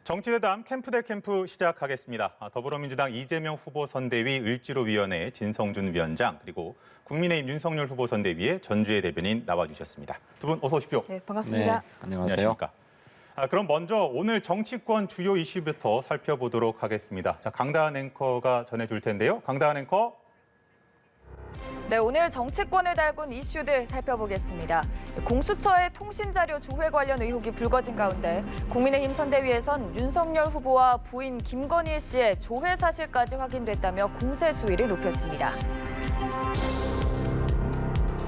정치대담 캠프 대 캠프 시작하겠습니다. 더불어민주당 이재명 후보 선대위 을지로위원회 진성준 위원장 그리고 국민의힘 윤석열 후보 선대위의 전주혜 대변인 나와주셨습니다. 두 분 어서 오십시오. 네, 반갑습니다. 네, 안녕하세요. 안녕하십니까. 그럼 먼저 오늘 정치권 주요 이슈부터 살펴보도록 하겠습니다. 자, 강다한 앵커가 전해줄 텐데요. 강다한 앵커. 네, 오늘 정치권을 달군 이슈들 살펴보겠습니다. 공수처의 통신자료 조회 관련 의혹이 불거진 가운데 국민의힘 선대위에선 윤석열 후보와 부인 김건희 씨의 조회 사실까지 확인됐다며 공세 수위를 높였습니다.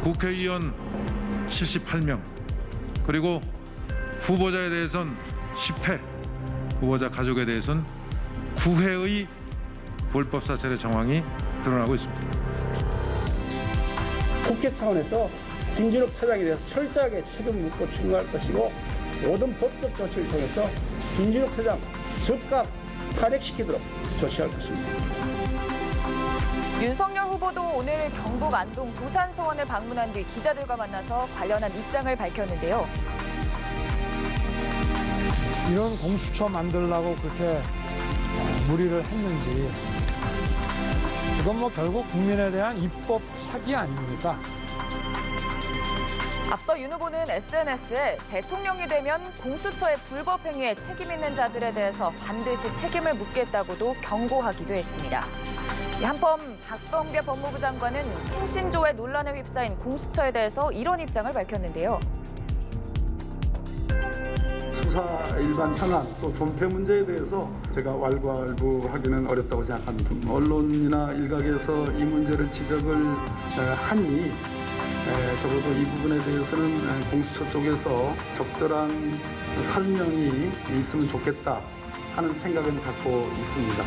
국회의원 78명, 그리고 후보자에 대해선 10회, 후보자 가족에 대해선 9회의 불법 사찰의 정황이 드러나고 있습니다. 국회 차원에서 김진욱 차장에 대해서 철저하게 책임을 묻고 추궁할 것이고 모든 법적 조치를 통해서 김진욱 차장 즉각 탄핵시키도록 조치할 것입니다. 윤석열 후보도 오늘 경북 안동 도산서원을 방문한 뒤 기자들과 만나서 관련한 입장을 밝혔는데요. 이런 공수처 만들려고 그렇게 무리를 했는지 이건 뭐 결국 국민에 대한 입법 사기 아닙니까? 앞서 윤 후보는 SNS에 대통령이 되면 공수처의 불법 행위에 책임 있는 자들에 대해서 반드시 책임을 묻겠다고도 경고하기도 했습니다. 한편 박범계 법무부 장관은 통신조회 논란에 휩싸인 공수처에 대해서 이런 입장을 밝혔는데요. 수사 일반 현안 또 존폐 문제에 대해서 제가 왈가왈부하기는 어렵다고 생각합니다. 언론이나 일각에서 이 문제를 지적을 하니 적어도 이 부분에 대해서는 공수처 쪽에서 적절한 설명이 있으면 좋겠다 하는 생각은 갖고 있습니다.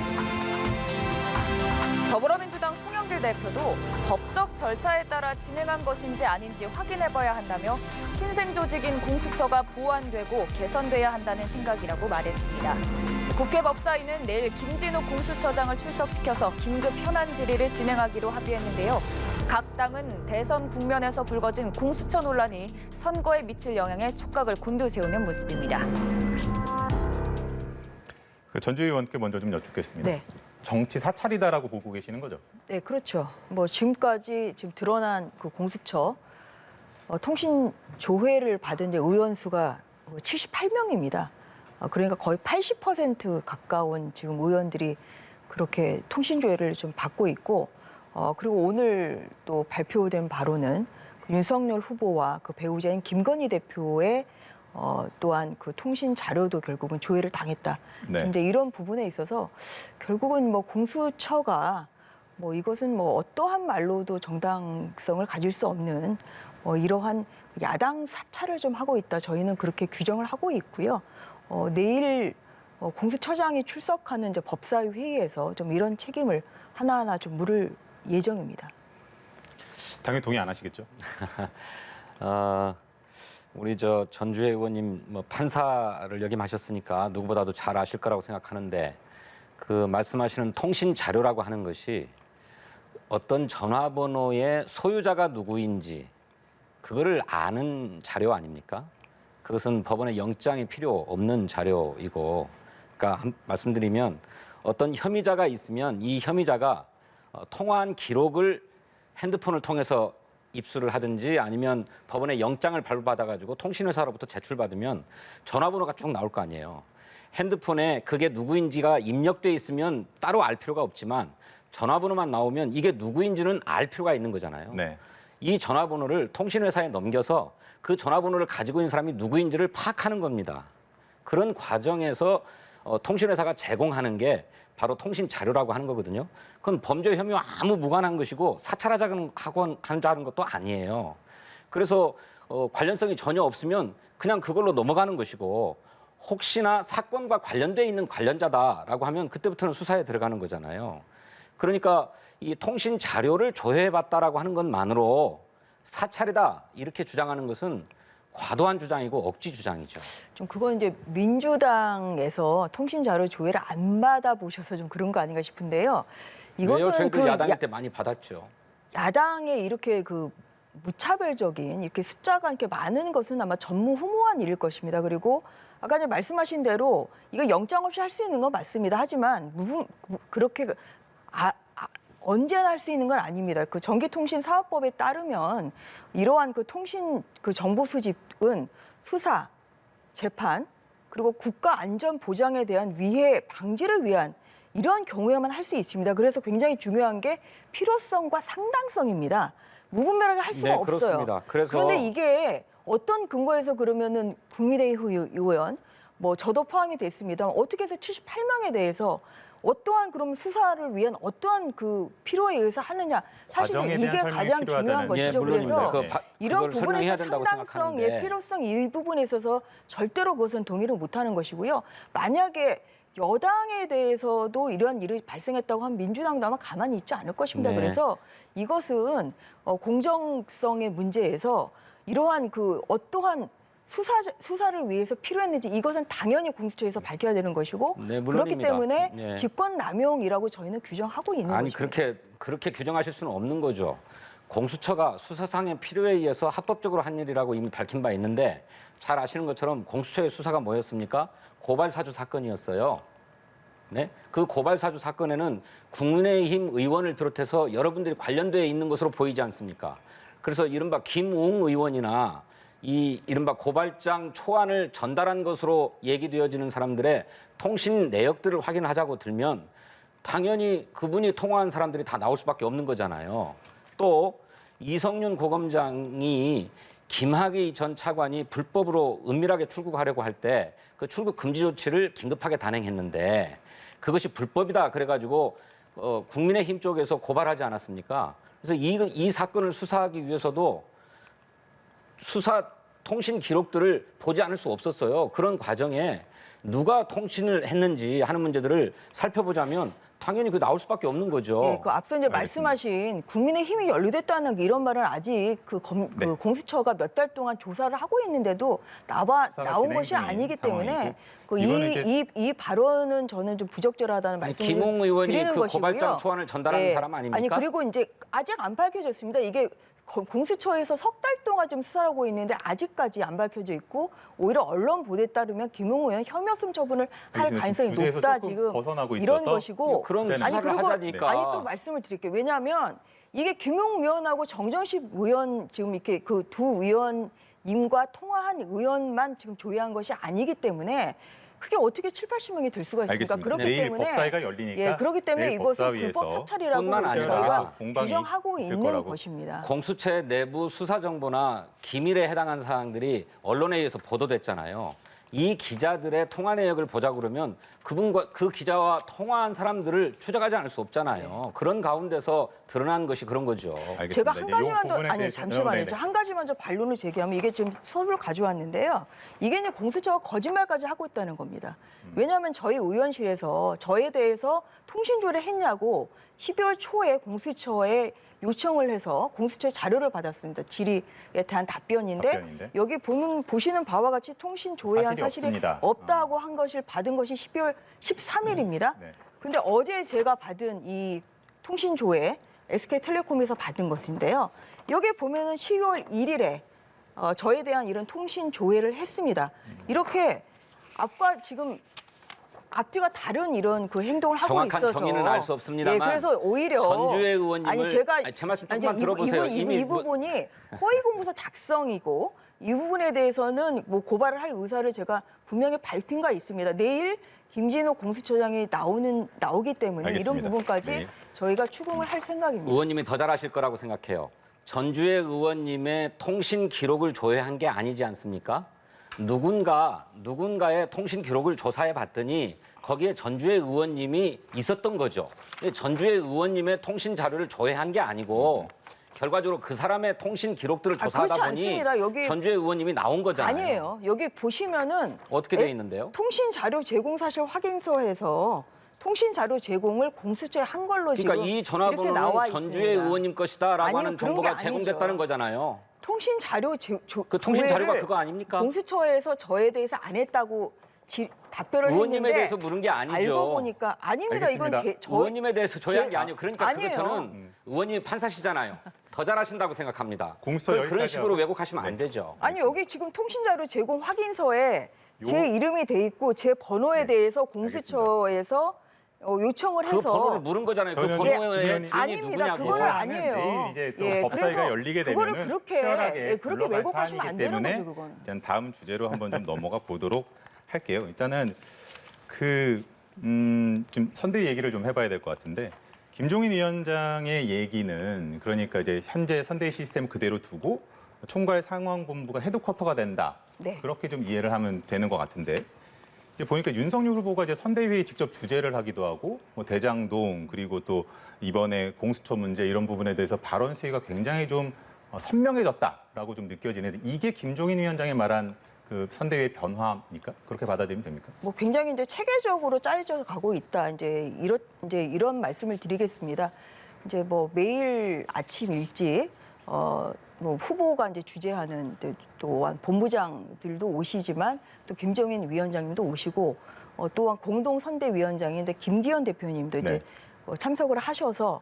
더불어민주당 송영길 대표도 법적 절차에 따라 진행한 것인지 아닌지 확인해봐야 한다며 신생 조직인 공수처가 보완되고 개선돼야 한다는 생각이라고 말했습니다. 국회 법사위는 내일 김진욱 공수처장을 출석시켜서 긴급 현안 질의를 진행하기로 합의했는데요. 각 당은 대선 국면에서 불거진 공수처 논란이 선거에 미칠 영향에 촉각을 곤두세우는 모습입니다. 전주혜 의원께 먼저 좀 여쭙겠습니다. 네. 정치 사찰이다라고 보고 계시는 거죠? 네, 그렇죠. 뭐 지금까지 지금 드러난 그 공수처 통신 조회를 받은 이제 의원 수가 78명입니다. 그러니까 거의 80% 가까운 지금 의원들이 그렇게 통신 조회를 좀 받고 있고, 그리고 오늘 또 발표된 바로는 그 윤석열 후보와 그 배우자인 김건희 대표의 또한 그 통신 자료도 결국은 조회를 당했다. 네. 이제 이런 부분에 있어서 결국은 뭐 공수처가 뭐 이것은 뭐 어떠한 말로도 정당성을 가질 수 없는 이러한 야당 사찰을 좀 하고 있다. 저희는 그렇게 규정을 하고 있고요. 내일 공수처장이 출석하는 이제 법사위 회의에서 좀 이런 책임을 하나하나 좀 물을 예정입니다. 당연히 동의 안 하시겠죠? 우리 전주혜 의원님 판사를 역임하셨으니까 누구보다도 잘 아실 거라고 생각하는데 그 말씀하시는 통신 자료라고 하는 것이 어떤 전화번호의 소유자가 누구인지 그거를 아는 자료 아닙니까? 그것은 법원의 영장이 필요 없는 자료이고, 그러니까 말씀드리면 어떤 혐의자가 있으면 이 혐의자가 통화한 기록을 핸드폰을 통해서 입수를 하든지 아니면 법원의 영장을 발부받아가지고 통신회사로부터 제출받으면 전화번호가 쭉 나올 거 아니에요. 핸드폰에 그게 누구인지가 입력돼 있으면 따로 알 필요가 없지만 전화번호만 나오면 이게 누구인지는 알 필요가 있는 거잖아요. 네. 이 전화번호를 통신회사에 넘겨서 그 전화번호를 가지고 있는 사람이 누구인지를 파악하는 겁니다. 그런 과정에서 통신회사가 제공하는 게 바로 통신 자료라고 하는 거거든요. 그건 범죄 혐의와 아무 무관한 것이고 사찰하자는 것도 아니에요. 그래서 관련성이 전혀 없으면 그냥 그걸로 넘어가는 것이고, 혹시나 사건과 관련돼 있는 관련자다라고 하면 그때부터는 수사에 들어가는 거잖아요. 그러니까 이 통신 자료를 조회해봤다라고 하는 것만으로 사찰이다 이렇게 주장하는 것은 과도한 주장이고 억지 주장이죠. 좀 그건 이제 민주당에서 통신 자료 조회를 안 받아보셔서 좀 그런 거 아닌가 싶은데요. 왜요? 저희도 그 야당일 때 많이 받았죠. 야당에 이렇게 그 무차별적인 이렇게 숫자가 이렇게 많은 것은 아마 전무후무한 일일 것입니다. 그리고 아까 이제 말씀하신 대로 이거 영장 없이 할 수 있는 건 맞습니다. 하지만 그렇게 언제나 할 수 있는 건 아닙니다. 그 전기통신사업법에 따르면 이러한 그 통신 그 정보 수집은 수사, 재판 그리고 국가 안전 보장에 대한 위해 방지를 위한 이런 경우에만 할 수 있습니다. 그래서 굉장히 중요한 게 필요성과 상당성입니다. 무분별하게 할 수가 네, 없어요. 그렇습니다. 그런데 이게 어떤 근거에서 그러면은 국민의힘 의원, 뭐 저도 포함이 됐습니다만 어떻게 해서 78명에 대해서 어떠한 그럼 수사를 위한 어떠한 그 필요에 의해서 하느냐. 사실 과정에 이게 대한 설명이 가장 중요한 필요하다는 것이죠. 물론입니다. 그래서 이런 그걸 설명해야 부분에서 된다고 상당성, 생각하는데. 필요성 이 부분에 있어서 절대로 그것은 동의를 못하는 것이고요. 만약에 여당에 대해서도 이러한 일이 발생했다고 하면 민주당도 아마 가만히 있지 않을 것입니다. 네. 그래서 이것은 공정성의 문제에서 이러한 그 어떠한 수사를 위해서 필요했는지 이것은 당연히 공수처에서 밝혀야 되는 것이고 네, 그렇기 물론입니다. 때문에 네. 직권남용이라고 저희는 규정하고 있는 아니 것입니다. 그렇게 규정하실 수는 없는 거죠. 공수처가 수사상의 필요에 의해서 합법적으로 한 일이라고 이미 밝힌 바 있는데 잘 아시는 것처럼 공수처의 수사가 뭐였습니까? 고발사주 사건이었어요. 네? 그 고발사주 사건에는 국민의힘 의원을 비롯해서 여러분들이 관련되어 있는 것으로 보이지 않습니까? 그래서 이른바 김웅 의원이나 이 이른바 고발장 초안을 전달한 것으로 얘기되어지는 사람들의 통신 내역들을 확인하자고 들면 당연히 그분이 통화한 사람들이 다 나올 수밖에 없는 거잖아요. 또 이성윤 고검장이 김학의 전 차관이 불법으로 은밀하게 출국하려고 할 때 그 출국 금지 조치를 긴급하게 단행했는데 그것이 불법이다 그래가지고 국민의힘 쪽에서 고발하지 않았습니까? 그래서 이 사건을 수사하기 위해서도 수사 통신 기록들을 보지 않을 수 없었어요. 그런 과정에 누가 통신을 했는지 하는 문제들을 살펴보자면 당연히 그 나올 수밖에 없는 거죠. 그 앞서 이제 말씀하신 국민의힘이 연루됐다는 이런 말은 아직 그 공수처가 몇 달 동안 조사를 하고 있는데도 나온 것이 아니기 때문에 이 발언은 저는 좀 부적절하다는 말씀을 김웅 의원이 드리는 그 것이고요. 고발장 초안을 전달하는 사람 아닙니까? 아니 그리고 이제 아직 안 밝혀졌습니다. 이게 공수처에서 석 달 동안 지금 수사하고 있는데 아직까지 안 밝혀져 있고 오히려 언론 보도에 따르면 김웅 의원 혐의없음 처분을 할 알겠습니다. 가능성이 주제에서 높다 조금 지금 벗어나고 이런 있어서 것이고 그런 수사를 그리고 하자니까. 아니 또 말씀을 드릴게요. 왜냐하면 이게 김용 의원하고 정정식 의원 지금 이렇게 그 두 의원님과 통화한 의원만 지금 조회한 것이 아니기 때문에 그게 어떻게 70~80명이 될 수가 있습니까? 알겠습니다. 그렇기 내일 때문에 법사위가 열리니까 그렇기 때문에 내일 이것은 법사위에서 불법 사찰이라고 뿐만 아니라 저희가 공방이 규정하고 있을 있는 거라고. 것입니다. 공수처의 내부 수사 정보나 기밀에 해당하는 사항들이 언론에 의해서 보도됐잖아요. 이 기자들의 통화 내역을 보자 그러면 그분과 그 기자와 통화한 사람들을 추적하지 않을 수 없잖아요. 그런 가운데서 드러난 것이 그런 거죠. 알겠습니다. 제가 한 이제 요 가지만 더 부분에 아니 대해서- 잠시만요. 네네. 한 가지만 더 반론을 제기하면 이게 지금 서류를 가져왔는데요. 이게 이제 공수처가 거짓말까지 하고 있다는 겁니다. 왜냐하면 저희 의원실에서 저에 대해서 통신조회를 했냐고 12월 초에 공수처에 요청을 해서 공수처의 자료를 받았습니다. 질의에 대한 답변인데 여기 보시는 바와 같이 통신 조회한 사실이 없습니다. 없다고 한 것을 받은 것이 12월 13일입니다. 네. 근데 어제 제가 받은 이 통신 조회 SK텔레콤에서 받은 것인데요. 여기 보면은 12월 1일에 저에 대한 이런 통신 조회를 했습니다. 이렇게 앞과 지금 앞뒤가 다른 이런 그 행동을 하고 정확한 있어서 경위는 알 수 없습니다만 그래서 오히려 전주의 의원님을 아니 제가 제 말씀 아니, 조금만 들어보세요. 이 부분이 허위 공문서 작성이고 이 부분에 대해서는 뭐 고발을 할 의사를 제가 분명히 밝힌 바 있습니다. 내일 김진호 공수처장이 나오기 때문에 알겠습니다. 이런 부분까지 네. 저희가 추궁을 할 생각입니다. 의원님이 더 잘하실 거라고 생각해요. 전주의 의원님의 통신 기록을 조회한 게 아니지 않습니까? 누군가의 통신 기록을 조사해 봤더니 거기에 전주의 의원님이 있었던 거죠. 전주의 의원님의 통신 자료를 조회한 게 아니고 결과적으로 그 사람의 통신 기록들을 조사하다 그렇지 보니 않습니다. 여기 전주의 의원님이 나온 거잖아요. 아니에요. 여기 보시면은 어떻게 돼 있는데요? 통신 자료 제공 사실 확인서에서 통신 자료 제공을 공수처에 한 걸로 그러니까 지금 이 이렇게 전화번호는 나와 전주의 있습니다. 의원님 것이다라고 아니요, 하는 그런 게 정보가 제공됐다는 아니죠. 거잖아요. 통신 자료 그 통신 자료가 조회를 그거 아닙니까? 공수처에서 저에 대해서 안 했다고 답변을 의원님에 했는데 대해서 물은 게 아니죠. 알고 보니까 아닙니다. 이건 알겠습니다. 의원님에 대해서 조회한 게 제- 아니에요. 그러니까 아니에요. 그거 저는 의원님이 판사시잖아요. 더 잘하신다고 생각합니다. 공수처 그런 여기까지 식으로 하고. 왜곡하시면 안 되죠. 아니 여기 지금 통신 자료 제공 확인서에 제 이름이 돼 있고 제 번호에 네, 대해서 공수처에서 요청을 그 해서 번호를 물은 거잖아요. 그 저는 번호의 지금 주인이 아닙니다. 누구냐고. 그거는 아니에요. 내일 이제 또 예, 법사위가 그래서 열리게 그거를 되면은 그렇게, 치열하게 예, 그렇게 굴러갈 왜곡하시면 안 되는 사안이기 거죠, 때문에 그거는. 일단 다음 주제로 한번 좀 넘어가 보도록 할게요. 일단은 좀 선대위 얘기를 좀 해봐야 될 것 같은데 김종인 위원장의 얘기는 그러니까 이제 현재 선대위 시스템 그대로 두고 총괄 상황본부가 헤드쿼터가 된다. 네. 그렇게 좀 이해를 하면 되는 것 같은데 이제 보니까 윤석열 후보가 이제 선대위에 직접 주재를 하기도 하고 뭐 대장동 그리고 또 이번에 공수처 문제 이런 부분에 대해서 발언 수위가 굉장히 좀 선명해졌다라고 좀 느껴지는데 이게 김종인 위원장이 말한 그 선대위의 변화입니까? 그렇게 받아들이면 됩니까? 뭐 굉장히 이제 체계적으로 짜여져 가고 있다. 이제 이런 말씀을 드리겠습니다. 이제 뭐 매일 아침 일찍 뭐 후보가 이제 주재하는 또한 본부장들도 오시지만 또 김종인 위원장님도 오시고 또한 공동 선대위원장인데 김기현 대표님도 이제 네. 참석을 하셔서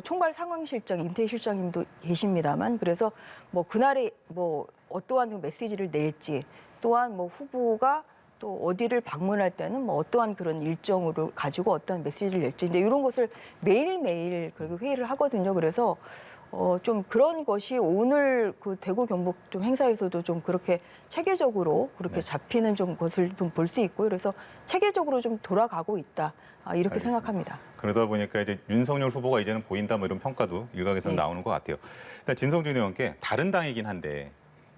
총괄 상황실장 임태희 실장님도 계십니다만 그래서 뭐 그날에 뭐 어떠한 메시지를 낼지 또한 뭐 후보가 또 어디를 방문할 때는 뭐 어떠한 그런 일정으로 가지고 어떠한 메시지를 낼지 이제 이런 것을 매일매일 그렇게 회의를 하거든요. 그래서 좀 그런 것이 오늘 그 대구 경북 좀 행사에서도 좀 그렇게 체계적으로 그렇게 네. 잡히는 좀 것을 좀 볼 수 있고 그래서 체계적으로 좀 돌아가고 있다. 이렇게 알겠습니다. 생각합니다. 그러다 보니까 이제 윤석열 후보가 이제는 보인다 뭐 이런 평가도 일각에서는 네. 나오는 것 같아요. 일단 진성준 의원께 다른 당이긴 한데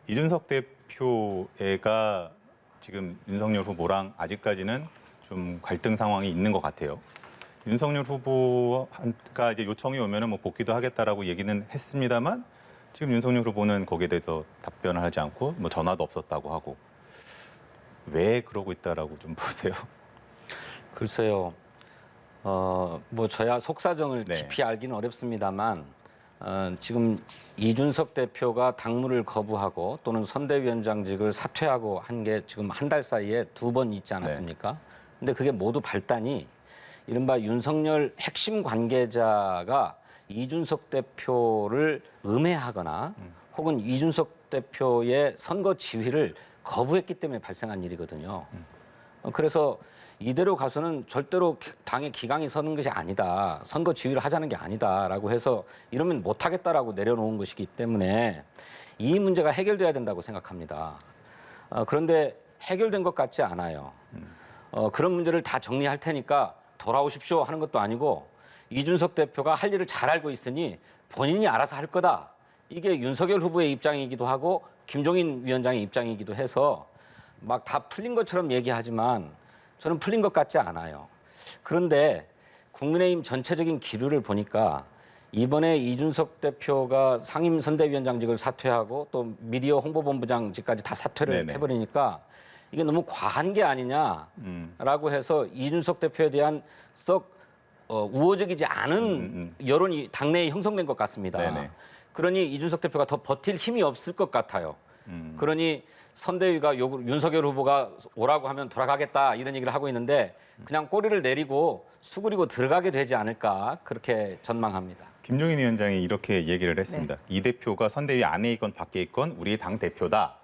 이준석 대표가 지금 윤석열 후보랑 아직까지는 좀 갈등 상황이 있는 것 같아요. 윤석열 후보가 이제 요청이 오면은 뭐 복귀도 하겠다라고 얘기는 했습니다만 지금 윤석열 후보는 거기에 대해서 답변을 하지 않고 뭐 전화도 없었다고 하고 왜 그러고 있다라고 좀 보세요. 글쎄요. 뭐 저야 속사정을 네. 깊이 알기는 어렵습니다만 지금 이준석 대표가 당무를 거부하고 또는 선대위원장직을 사퇴하고 한 게 지금 한 달 사이에 2번 있지 않았습니까? 근데 그게 모두 발단이 이른바 윤석열 핵심 관계자가 이준석 대표를 음해하거나 혹은 이준석 대표의 선거 지휘를 거부했기 때문에 발생한 일이거든요. 그래서 이대로 가서는 절대로 당의 기강이 서는 것이 아니다. 선거 지휘를 하자는 게 아니다라고 해서 이러면 못하겠다라고 내려놓은 것이기 때문에 이 문제가 해결돼야 된다고 생각합니다. 그런데 해결된 것 같지 않아요. 그런 문제를 다 정리할 테니까 돌아오십시오 하는 것도 아니고 이준석 대표가 할 일을 잘 알고 있으니 본인이 알아서 할 거다. 이게 윤석열 후보의 입장이기도 하고 김종인 위원장의 입장이기도 해서 막 다 풀린 것처럼 얘기하지만 저는 풀린 것 같지 않아요. 그런데 국민의힘 전체적인 기류를 보니까 이번에 이준석 대표가 상임선대위원장직을 사퇴하고 또 미디어 홍보본부장직까지 다 사퇴를 네네. 해버리니까 이게 너무 과한 게 아니냐라고 해서 이준석 대표에 대한 썩 우호적이지 않은 여론이 당내에 형성된 것 같습니다. 네네. 그러니 이준석 대표가 더 버틸 힘이 없을 것 같아요. 그러니 선대위가 윤석열 후보가 오라고 하면 돌아가겠다 이런 얘기를 하고 있는데 그냥 꼬리를 내리고 수그리고 들어가게 되지 않을까 그렇게 전망합니다. 김종인 위원장이 이렇게 얘기를 했습니다. 이 대표가 선대위 안에 있건 밖에 있건 우리 당 대표다.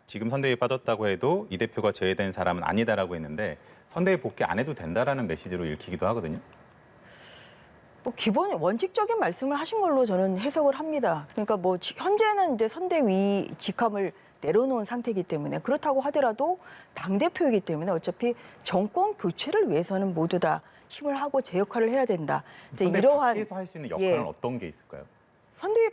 지금 선대위에 빠졌다고 해도 이 대표가 제외된 사람은 아니다라고 했는데 선대위 복귀 안 해도 된다라는 메시지로 읽히기도 하거든요. 뭐 기본 원칙적인 말씀을 하신 걸로 저는 해석을 합니다. 그러니까 뭐 현재는 이제 선대위 직함을 내려놓은 상태이기 때문에 그렇다고 하더라도 당 대표이기 때문에 어차피 정권 교체를 위해서는 모두 다 힘을 하고 제 역할을 해야 된다. 이제 선대위 이러한 밖에서 할 수 있는 역할은 예. 어떤 게 있을까요? 선대위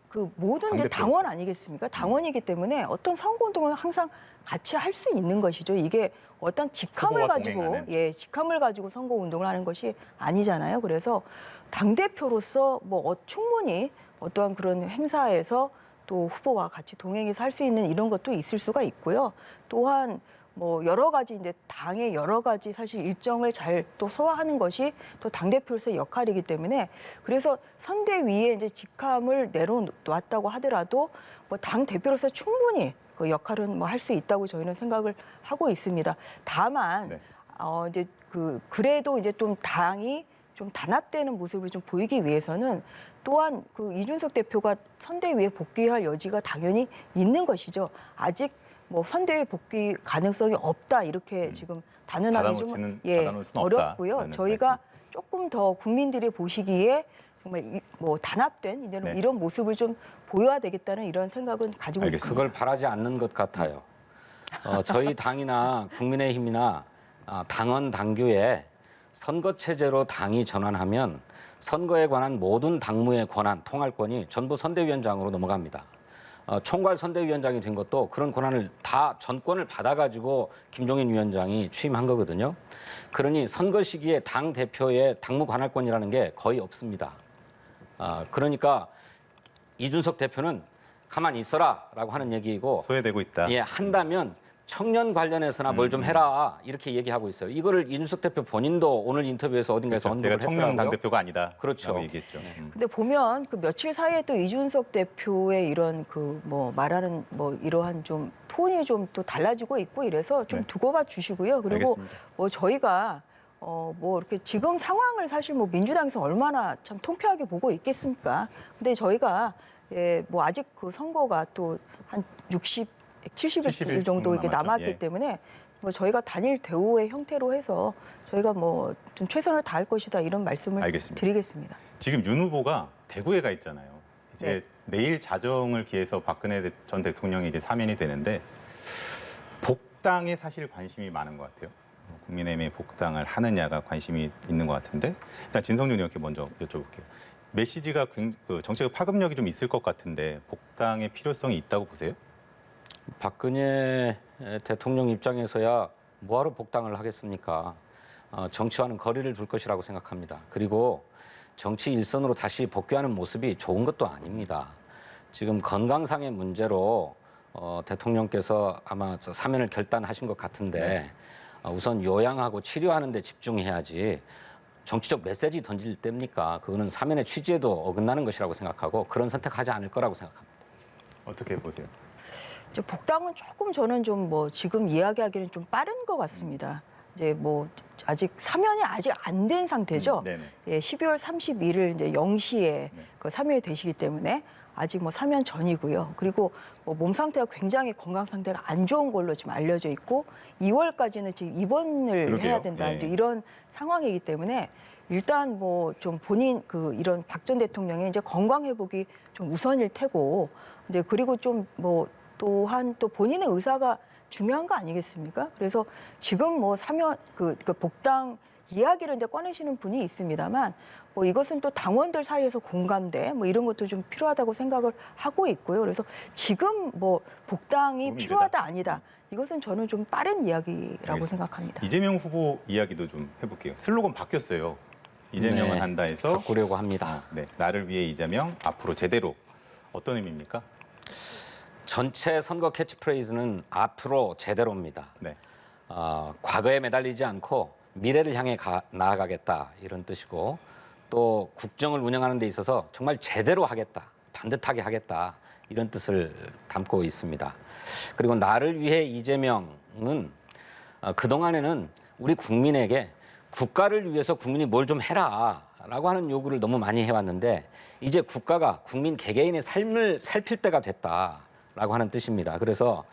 그 모든 이제 당대표로서. 당원 아니겠습니까? 당원이기 때문에 어떤 선거운동을 항상 같이 할 수 있는 것이죠. 이게 어떤 직함을 후보와 가지고 동행하는. 직함을 가지고 선거운동을 하는 것이 아니잖아요. 그래서 당 대표로서 뭐 충분히 어떠한 그런 행사에서 또 후보와 같이 동행해서 할 수 있는 이런 것도 있을 수가 있고요. 또한 뭐 여러 가지 이제 당의 여러 가지 사실 일정을 잘 또 소화하는 것이 또 당대표로서의 역할이기 때문에 그래서 선대위에 이제 직함을 내려놨다고 하더라도 뭐 당 대표로서 충분히 그 역할은 뭐 할 수 있다고 저희는 생각을 하고 있습니다. 다만 네. 이제 그래도 이제 좀 당이 좀 단합되는 모습을 좀 보이기 위해서는 또한 그 이준석 대표가 선대위에 복귀할 여지가 당연히 있는 것이죠. 아직 뭐 선대위 복귀 가능성이 없다 이렇게 지금 단언하기 좀 닫아놓을 수는 어렵고요. 없다라는 저희가 말씀. 조금 더 국민들이 보시기에 정말 뭐 단합된 네. 이런 모습을 좀 보여야 되겠다는 이런 생각은 가지고 알겠습니다. 있습니다. 그걸 바라지 않는 것 같아요. 저희 당이나 국민의힘이나 당원 당규에 선거 체제로 당이 전환하면 선거에 관한 모든 당무의 권한, 통할권이 전부 선대위원장으로 넘어갑니다. 총괄 선대위원장이 된 것도 그런 권한을 다 전권을 받아가지고 김종인 위원장이 취임한 거거든요. 그러니 선거 시기에 당 대표의 당무 관할권이라는 게 거의 없습니다. 그러니까 이준석 대표는 가만히 있어라라고 하는 얘기이고, 소외되고 있다. 예, 한다면 청년 관련해서나 뭘 좀 해라 이렇게 얘기하고 있어요. 이거를 이준석 대표 본인도 오늘 인터뷰에서 어딘가에서 그렇죠. 내가 언급을 청년 했더라고요. 당대표가 아니다. 그렇죠. 라고 얘기했죠. 근데 보면 그 며칠 사이에 또 이준석 대표의 이런 그 뭐 말하는 뭐 이러한 좀 톤이 좀 또 달라지고 있고 이래서 좀 네. 두고 봐 주시고요. 그리고 알겠습니다. 뭐 저희가 뭐 이렇게 지금 상황을 사실 뭐 민주당에서 얼마나 참 통쾌하게 보고 있겠습니까? 근데 저희가 뭐 아직 그 선거가 또 한 70일 정도 이렇게 남았죠. 남았기 예. 때문에 뭐 저희가 단일 대우의 형태로 해서 저희가 뭐 좀 최선을 다할 것이다 이런 말씀을 알겠습니다. 드리겠습니다. 지금 윤 후보가 대구에 가 있잖아요. 이제 네. 내일 자정을 기해서 박근혜 전 대통령이 이제 사면이 되는데 복당에 사실 관심이 많은 것 같아요. 국민의힘의 복당을 하느냐가 관심이 있는 것 같은데 일단 진성준 의원께 먼저 여쭤볼게요. 메시지가 그 정책의 파급력이 좀 있을 것 같은데 복당의 필요성이 있다고 보세요? 박근혜 대통령 입장에서야 뭐하러 복당을 하겠습니까? 정치와는 거리를 둘 것이라고 생각합니다. 그리고 정치 일선으로 다시 복귀하는 모습이 좋은 것도 아닙니다. 지금 건강상의 문제로 대통령께서 아마 사면을 결단하신 것 같은데 우선 요양하고 치료하는 데 집중해야지 정치적 메시지 던질 때입니까? 그거는 사면의 취지에도 어긋나는 것이라고 생각하고 그런 선택하지 않을 거라고 생각합니다. 어떻게 보세요? 이제 복당은 조금 저는 좀 뭐 지금 이야기하기는 좀 빠른 것 같습니다. 이제 뭐 아직 사면이 아직 안 된 상태죠. 네네. 예, 12월 31일 이제 0시에 그 사면이 되시기 때문에 아직 뭐 사면 전이고요. 그리고 뭐 몸 상태가 굉장히 건강 상태가 안 좋은 걸로 지금 알려져 있고 2월까지는 지금 입원을 그러게요. 해야 된다. 예. 이제 이런 상황이기 때문에 일단 뭐 좀 본인 그 이런 박 전 대통령의 이제 건강 회복이 좀 우선일 테고 이제 그리고 좀 뭐 또한 또 본인의 의사가 중요한 거 아니겠습니까? 그래서 지금 뭐 사면 그 복당 이야기를 이제 꺼내시는 분이 있습니다만 뭐 이것은 또 당원들 사이에서 공감대 뭐 이런 것도 좀 필요하다고 생각을 하고 있고요. 그래서 지금 뭐 복당이 도움이 필요하다 되다. 아니다. 이것은 저는 좀 빠른 이야기라고 알겠습니다. 생각합니다. 이재명 후보 이야기도 좀 해볼게요. 슬로건 바뀌었어요. 이재명은 네, 한다 해서 바꾸려고 합니다. 네, 나를 위해 이재명 앞으로 제대로 어떤 의미입니까? 전체 선거 캐치프레이즈는 앞으로 제대로입니다. 네. 과거에 매달리지 않고 미래를 향해 나아가겠다 이런 뜻이고 또 국정을 운영하는 데 있어서 정말 제대로 하겠다, 반듯하게 하겠다 이런 뜻을 담고 있습니다. 그리고 나를 위해 이재명은 그동안에는 우리 국민에게 국가를 위해서 국민이 뭘 좀 해라라고 하는 요구를 너무 많이 해왔는데 이제 국가가 국민 개개인의 삶을 살필 때가 됐다라고 하는 뜻입니다. 그래서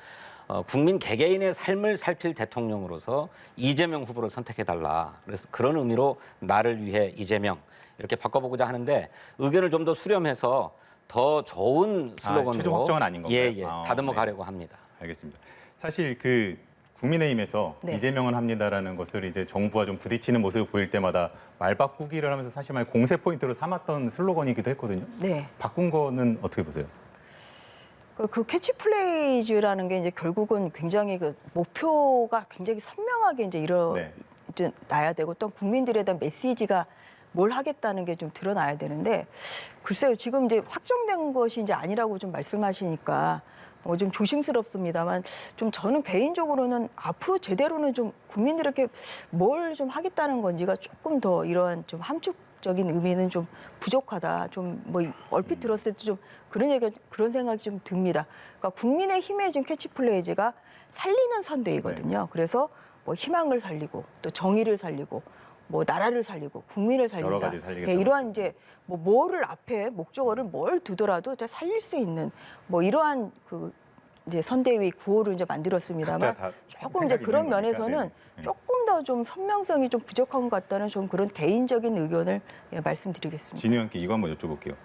국민 개개인의 삶을 살필 대통령으로서 이재명 후보를 선택해달라. 그래서 그런 의미로 나를 위해 이재명 이렇게 바꿔보고자 하는데 의견을 좀 더 수렴해서 더 좋은 슬로건으로 최종 확정은 아닌 건가요? 예, 다듬어 네. 가려고 합니다. 알겠습니다. 사실 그 국민의힘에서 네. 이재명은 합니다라는 것을 이제 정부와 좀 부딪히는 모습을 보일 때마다 말 바꾸기를 하면서 사실 말 공세 포인트로 삼았던 슬로건이기도 했거든요. 네. 바꾼 거는 어떻게 보세요? 그 캐치플레이즈라는 게 이제 결국은 굉장히 그 목표가 굉장히 선명하게 이제 네. 이제 나야 되고 또 국민들에 대한 메시지가 뭘 하겠다는 게 좀 드러나야 되는데 글쎄요 지금 이제 확정된 것이 이제 아니라고 좀 말씀하시니까 좀 조심스럽습니다만 좀 저는 개인적으로는 앞으로 제대로는 좀 국민들에게 뭘 좀 하겠다는 건지가 조금 더 이러한 좀 함축적인 의미는 좀 부족하다. 좀 뭐 얼핏 들었을 때 좀 그런 생각이 좀 듭니다. 그러니까 국민의힘의 지금 캐치플레이즈가 살리는 선대이거든요. 그래서 뭐 희망을 살리고 또 정의를 살리고 뭐 나라를 살리고 국민을 살린다. 여러 가지 살리겠다고. 이러한 이제 뭐 뭐를 앞에 목적어를 뭘 두더라도 살릴 수 있는 뭐 이러한 그 이제 선대위 구호를 이제 만들었습니다만 각자 다 조금 이제 생각이 그런 있는 거니까. 면에서는 네. 조금 더 좀 선명성이 좀 부족한 것 같다는 좀 그런 개인적인 의견을 예, 말씀드리겠습니다. 진 의원께 이거 한번 여쭤볼게요.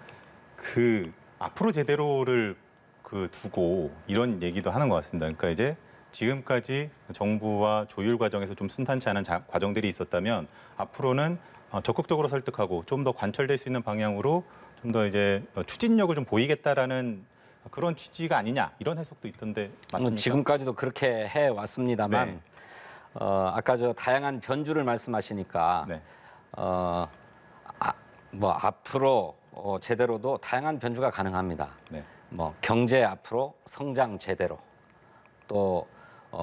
그 앞으로 제대로를 그 두고 이런 얘기도 하는 것 같습니다. 그러니까 이제 지금까지 정부와 조율 과정에서 좀 순탄치 않은 과정들이 있었다면 앞으로는 적극적으로 설득하고 좀 더 관철될 수 있는 방향으로 좀 더 이제 추진력을 좀 보이겠다라는 그런 취지가 아니냐 이런 해석도 있던데 맞습니까? 지금까지도 그렇게 해 왔습니다만 네. 아까 저 다양한 변주를 말씀하시니까 네. 뭐 앞으로 제대로도 다양한 변주가 가능합니다. 네. 뭐 경제 앞으로 성장 제대로, 또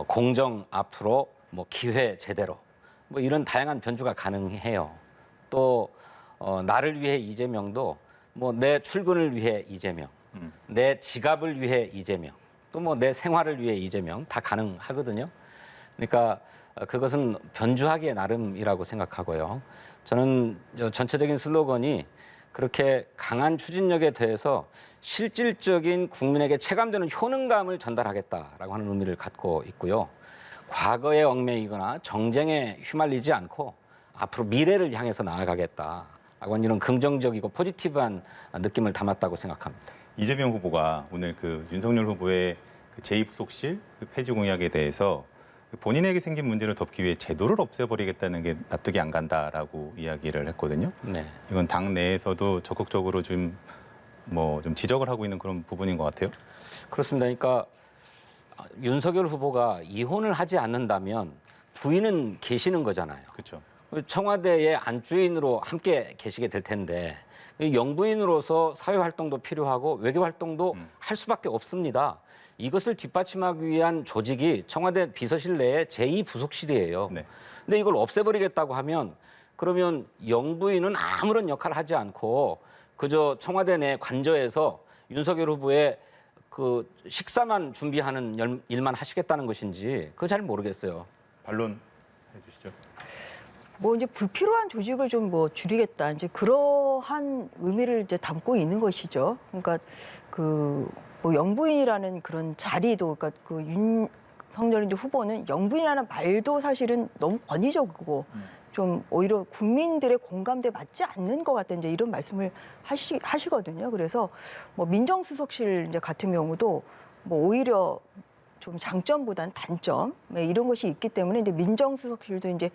공정 앞으로 뭐 기회 제대로, 뭐 이런 다양한 변주가 가능해요. 또 나를 위해 이재명도 뭐 내 출근을 위해 이재명, 내 지갑을 위해 이재명, 또 뭐 내 생활을 위해 이재명 다 가능하거든요. 그러니까 그것은 변주하기에 나름이라고 생각하고요. 저는 전체적인 슬로건이 그렇게 강한 추진력에 대해서 실질적인 국민에게 체감되는 효능감을 전달하겠다라고 하는 의미를 갖고 있고요. 과거에 얽매이거나 정쟁에 휘말리지 않고 앞으로 미래를 향해서 나아가겠다라고 하는 이런 긍정적이고 포지티브한 느낌을 담았다고 생각합니다. 이재명 후보가 오늘 그 윤석열 후보의 그 제2부속실 그 폐지 공약에 대해서 본인에게 생긴 문제를 덮기 위해 제도를 없애버리겠다는 게 납득이 안 간다라고 이야기를 했거든요. 네. 이건 당 내에서도 적극적으로 좀 지적을 하고 있는 그런 부분인 것 같아요. 그렇습니다. 그러니까 윤석열 후보가 이혼을 하지 않는다면 부인은 계시는 거잖아요. 그렇죠. 청와대의 안주인으로 함께 계시게 될 텐데 영부인으로서 사회 활동도 필요하고 외교 활동도 할 수밖에 없습니다. 이것을 뒷받침하기 위한 조직이 청와대 비서실 내에 제2부속실이에요. 네. 근데 이걸 없애버리겠다고 하면 그러면 영부인은 아무런 역할을 하지 않고 그저 청와대 내 관저에서 윤석열 후보의 그 식사만 준비하는 일만 하시겠다는 것인지 그거 잘 모르겠어요. 반론해 주시죠. 뭐 이제 불필요한 조직을 좀 뭐 줄이겠다 이제 그러한 의미를 이제 담고 있는 것이죠. 그러니까 그 뭐 영부인이라는 그런 자리도 그러니까 그 윤석열 이제 후보는 영부인이라는 말도 사실은 너무 권위적이고 좀 오히려 국민들의 공감대에 맞지 않는 것 같다 이제 이런 말씀을 하시거든요. 그래서 뭐 민정수석실 이제 같은 경우도 뭐 오히려 좀 장점보다는 단점 이런 것이 있기 때문에 이제 민정수석실도 이제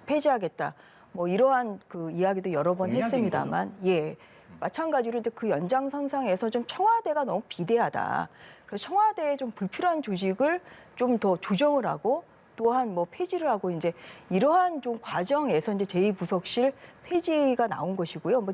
폐지하겠다 뭐 이러한 그 이야기도 여러 번 공약인 했습니다만 예 마찬가지로 이제 그 연장선상에서 좀 청와대가 너무 비대하다. 그래서 청와대에 좀 불필요한 조직을 좀 더 조정을 하고 또한 뭐 폐지를 하고 이제 이러한 좀 과정에서 이제 제2부속실 폐지가 나온 것이고요. 뭐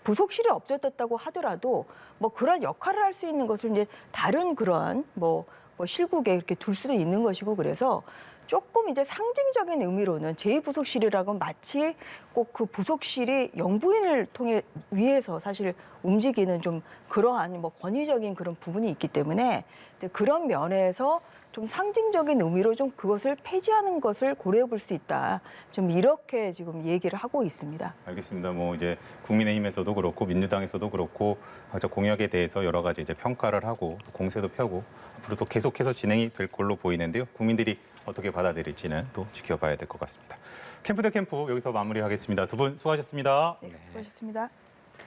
부속실이 없어졌다고 하더라도 뭐 그런 역할을 할 수 있는 것을 이제 다른 그러한 뭐 실국에 이렇게 둘 수도 있는 것이고 그래서 조금 이제 상징적인 의미로는 제2부속실이라고 마치 꼭 그 부속실이 영부인을 통해 위해서 사실 움직이는 좀 그러한 뭐 권위적인 그런 부분이 있기 때문에 이제 그런 면에서 좀 상징적인 의미로 좀 그것을 폐지하는 것을 고려해 볼 수 있다. 좀 이렇게 지금 얘기를 하고 있습니다. 알겠습니다. 뭐 이제 국민의힘에서도 그렇고 민주당에서도 그렇고 각자 공약에 대해서 여러 가지 이제 평가를 하고 또 공세도 펴고 앞으로 또 계속해서 진행이 될 걸로 보이는데요. 국민들이 어떻게 받아들일지는 또 지켜봐야 될 것 같습니다. 캠프 대 캠프 여기서 마무리하겠습니다. 두 분 수고하셨습니다. 네, 수고하셨습니다.